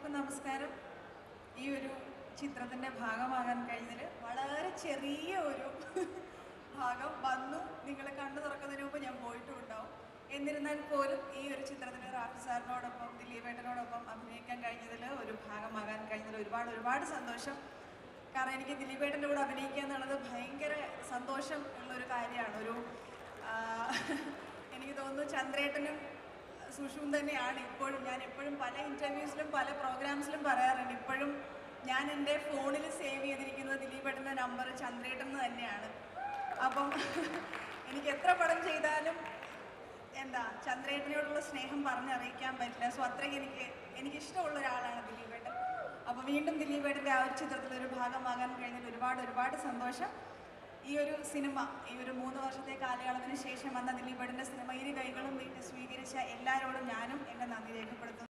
എല്ലാവർക്കും നമസ്കാരം. ഈ ഒരു ചിത്രത്തിൻ്റെ ഭാഗമാകാൻ കഴിഞ്ഞതിൽ വളരെ ചെറിയ ഒരു ഭാഗം വന്നു. നിങ്ങൾ കണ്ണു തുറക്കുന്നതിന് മുമ്പ് ഞാൻ പോയിട്ടും ഉണ്ടാവും. എന്നിരുന്നാൽ പോലും ഈ ഒരു ചിത്രത്തിൽ റാഫി സാറിനോടൊപ്പം ദിലീപേട്ടനോടൊപ്പം അഭിനയിക്കാൻ കഴിഞ്ഞതിൽ ഒരു ഭാഗമാകാൻ കഴിഞ്ഞതിൽ ഒരുപാട് സന്തോഷം. കാരണം എനിക്ക് ദിലീപേട്ടൻ്റെ കൂടെ അഭിനയിക്കുക എന്നുള്ളത് ഭയങ്കര സന്തോഷം ഉള്ളൊരു കാര്യമാണ്. എനിക്ക് തോന്നുന്നു ചന്ദ്രേട്ടനും സുഷുവും തന്നെയാണ് ഇപ്പോഴും. ഞാൻ എപ്പോഴും പല ഇൻ്റർവ്യൂസിലും പല പ്രോഗ്രാംസിലും പറയാറുണ്ട്, ഇപ്പോഴും ഞാൻ എൻ്റെ ഫോണിൽ സേവ് ചെയ്തിരിക്കുന്നത് ദിലീപേട്ടൻ്റെ നമ്പർ ചന്ദ്രേട്ടൻ തന്നെയാണ്. അപ്പം എനിക്ക് എത്ര പടം ചെയ്താലും ചന്ദ്രേട്ടനോടുള്ള സ്നേഹം പറഞ്ഞറിയിക്കാൻ പറ്റില്ല. സോ അത്രയ്ക്ക് എനിക്കിഷ്ടമുള്ള ഒരാളാണ് ദിലീപേട്ടൻ. അപ്പോൾ വീണ്ടും ദിലീപേട്ടൻ്റെ ആ ഒരു ചിത്രത്തിലൊരു ഭാഗമാകാൻ കഴിഞ്ഞതിൽ ഒരുപാട് സന്തോഷം. ഈ ഒരു സിനിമ, ഈ ഒരു 3 വർഷത്തെ കാലയളവിന് ശേഷം വന്ന ദിലീപേട്ടൻ്റെ സിനിമ ഇരു കൈകളും നീട്ടി സ്വീകരിച്ച എല്ലാവരോടും ഞാനും എൻ്റെ നന്ദി രേഖപ്പെടുത്തുന്നു.